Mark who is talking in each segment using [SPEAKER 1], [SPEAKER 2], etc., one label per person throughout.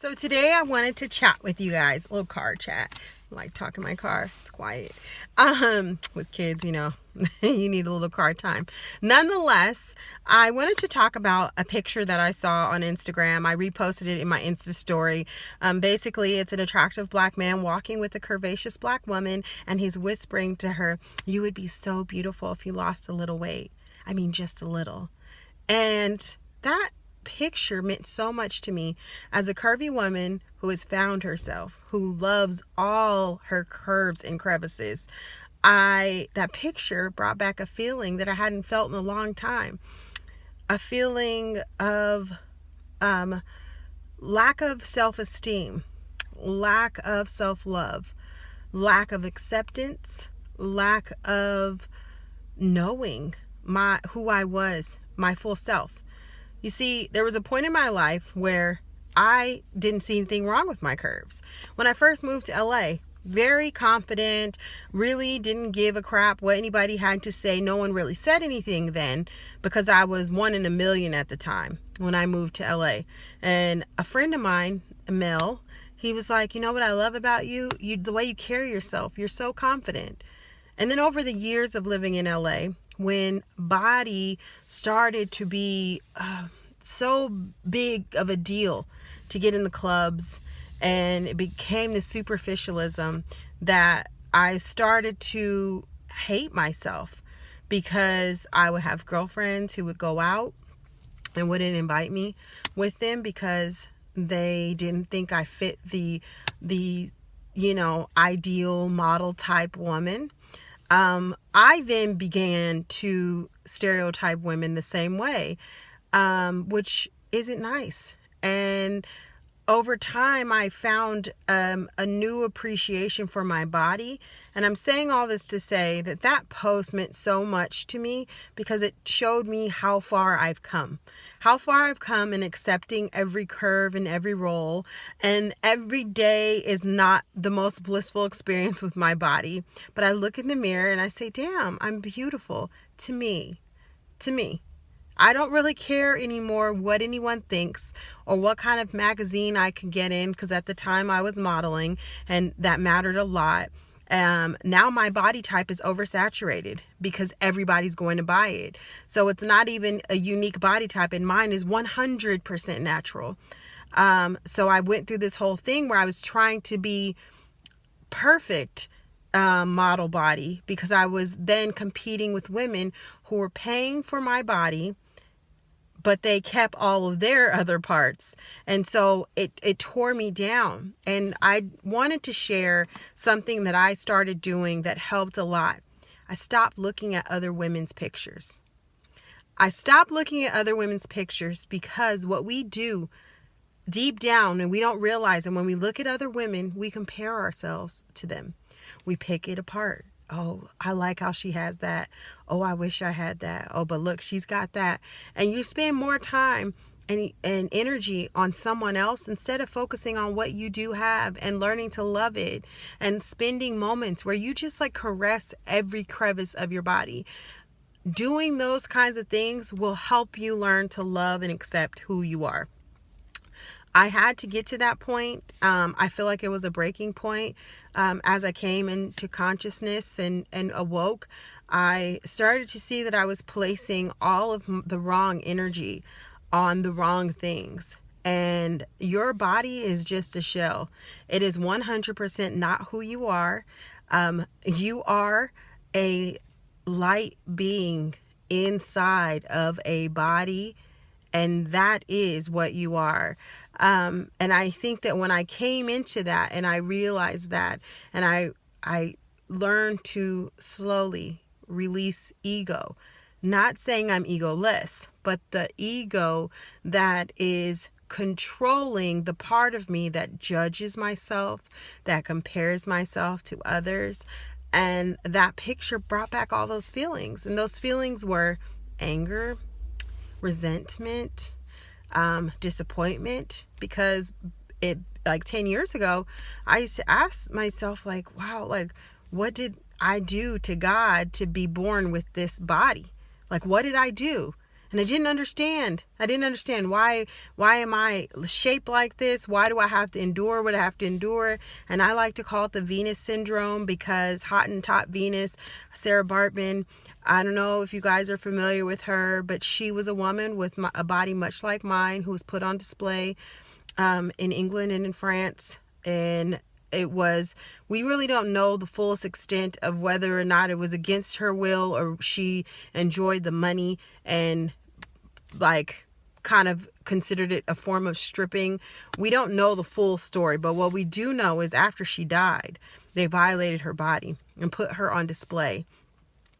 [SPEAKER 1] So today I wanted to chat with you guys, a little car chat. I like talking in my car. It's quiet. With kids, you need a little car time. Nonetheless, I wanted to talk about a picture that I saw on Instagram. I reposted it in my Insta story. Basically, it's an attractive black man walking with a curvaceous black woman, and he's whispering to her, "You would be so beautiful if you lost a little weight. I mean, just a little." And that picture meant so much to me as a curvy woman who has found herself, who loves all her curves and crevices. That picture brought back a feeling that I hadn't felt in a long time. A feeling of lack of self-esteem, lack of self-love, lack of acceptance, lack of knowing who I was, my full self. You see, there was a point in my life where I didn't see anything wrong with my curves. When I first moved to LA, very confident, really didn't give a crap what anybody had to say. No one really said anything then because I was 1 in a million at the time when I moved to LA. And a friend of mine, Mel, he was like, "You know what I love about you? The way you carry yourself, you're so confident." And then over the years of living in LA, when body started to be so big of a deal to get in the clubs, and it became the superficialism, that I started to hate myself because I would have girlfriends who would go out and wouldn't invite me with them because they didn't think I fit the ideal model type woman. I then began to stereotype women the same way, which isn't nice. And over time, I found a new appreciation for my body. And I'm saying all this to say that post meant so much to me because it showed me how far I've come. How far I've come in accepting every curve and every roll. And every day is not the most blissful experience with my body. But I look in the mirror and I say, damn, I'm beautiful to me. To me. I don't really care anymore what anyone thinks or what kind of magazine I can get in, because at the time I was modeling and that mattered a lot. Now my body type is oversaturated because everybody's going to buy it. So it's not even a unique body type, and mine is 100% natural. So I went through this whole thing where I was trying to be perfect model body because I was then competing with women who were paying for my body, but they kept all of their other parts. And so it tore me down. And I wanted to share something that I started doing that helped a lot. I stopped looking at other women's pictures. I stopped looking at other women's pictures because what we do deep down, and we don't realize, and when we look at other women, we compare ourselves to them. We pick it apart. Oh, I like how she has that. Oh, I wish I had that. Oh, but look, she's got that. And you spend more time and energy on someone else instead of focusing on what you do have and learning to love it and spending moments where you just caress every crevice of your body. Doing those kinds of things will help you learn to love and accept who you are. I had to get to that point. I feel like it was a breaking point. As I came into consciousness and awoke, I started to see that I was placing all of the wrong energy on the wrong things. And your body is just a shell. It is 100% not who you are. You are a light being inside of a body, and that is what you are. And I think that when I came into that and I realized that, and I learned to slowly release ego, not saying I'm egoless, but the ego that is controlling the part of me that judges myself, that compares myself to others. And that picture brought back all those feelings. And those feelings were anger, resentment, disappointment, because 10 years ago, I used to ask myself, wow, what did I do to God to be born with this body? What did I do? And I didn't understand. Why am I shaped like this? Why do I have to endure what I have to endure? And I like to call it the Venus syndrome, because Hottentot Venus, Sarah Baartman, I don't know if you guys are familiar with her, but she was a woman with a body much like mine who was put on display in England and in France. And we really don't know the fullest extent of whether or not it was against her will or she enjoyed the money and like kind of considered it a form of stripping. We don't know the full story, but what we do know is after she died, they violated her body and put her on display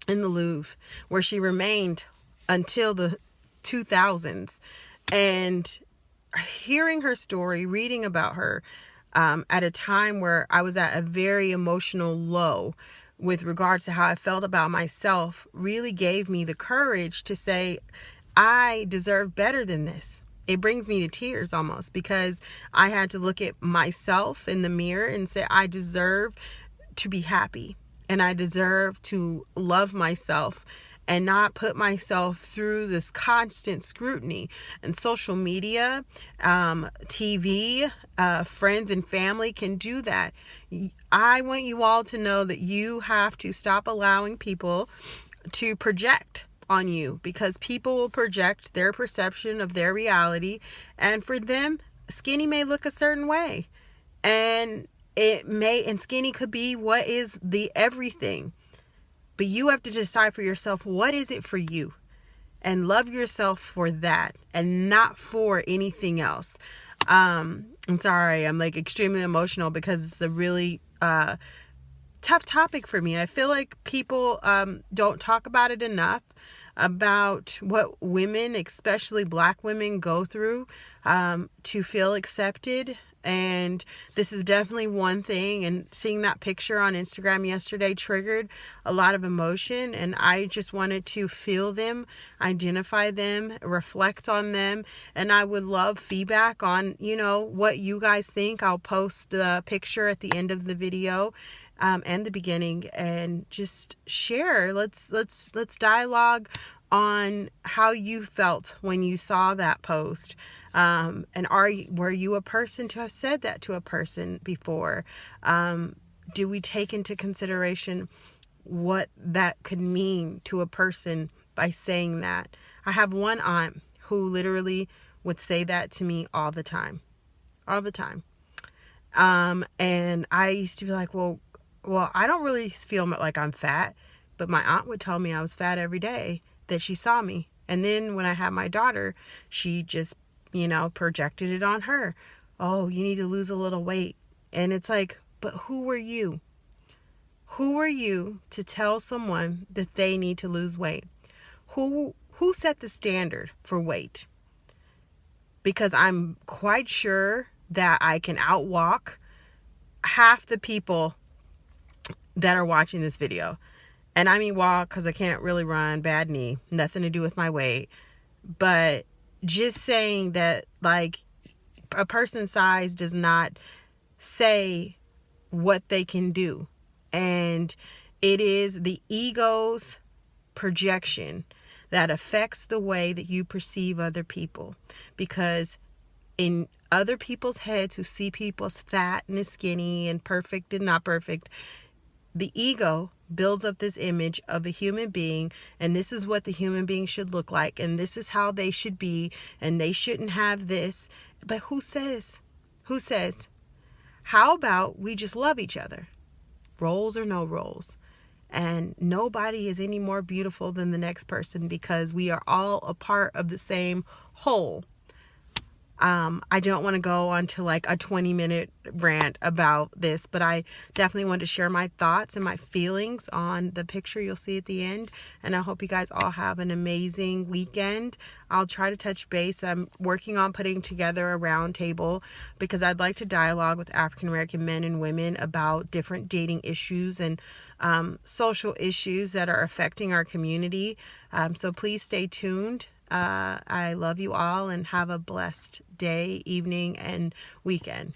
[SPEAKER 1] in the Louvre, where she remained until the 2000s. And hearing her story, reading about her, at a time where I was at a very emotional low with regards to how I felt about myself, really gave me the courage to say, I deserve better than this. It brings me to tears almost, because I had to look at myself in the mirror and say, I deserve to be happy, and I deserve to love myself and not put myself through this constant scrutiny. And social media, TV, friends and family can do that. I want you all to know that you have to stop allowing people to project on you, because people will project their perception of their reality, and for them, skinny may look a certain way, and skinny could be what is the everything. But you have to decide for yourself, what is it for you? And love yourself for that and not for anything else. I'm sorry, I'm like extremely emotional because it's a really tough topic for me. I feel like people don't talk about it enough, about what women, especially Black women, go through to feel accepted. And this is definitely one thing. And seeing that picture on Instagram yesterday triggered a lot of emotion. And I just wanted to feel them, identify them, reflect on them. And I would love feedback on, what you guys think. I'll post the picture at the end of the video and the beginning, and just share. Let's dialogue on how you felt when you saw that post. And were you a person to have said that to a person before? Do we take into consideration what that could mean to a person by saying that? I have one aunt who literally would say that to me all the time. And I used to be like, well, I don't really feel like I'm fat, but my aunt would tell me I was fat every day that she saw me. And then when I had my daughter, she just projected it on her. Oh, you need to lose a little weight. And it's like, but who were you? Who are you to tell someone that they need to lose weight? Who set the standard for weight? Because I'm quite sure that I can outwalk half the people that are watching this video. And I mean walk because I can't really run, bad knee, nothing to do with my weight. But just saying that, like, a person's size does not say what they can do. And it is the ego's projection that affects the way that you perceive other people. Because in other people's heads who see people as fat and as skinny and perfect and not perfect, the ego builds up this image of a human being, and this is what the human being should look like, and this is how they should be, and they shouldn't have this. But who says? How about we just love each other? Roles or no roles. And nobody is any more beautiful than the next person, because we are all a part of the same whole. I don't want to go on to like a 20-minute rant about this, but I definitely want to share my thoughts and my feelings on the picture you'll see at the end. And I hope you guys all have an amazing weekend. I'll try to touch base. I'm working on putting together a round table because I'd like to dialogue with African American men and women about different dating issues and social issues that are affecting our community. So please stay tuned. I love you all, and have a blessed day, evening, and weekend.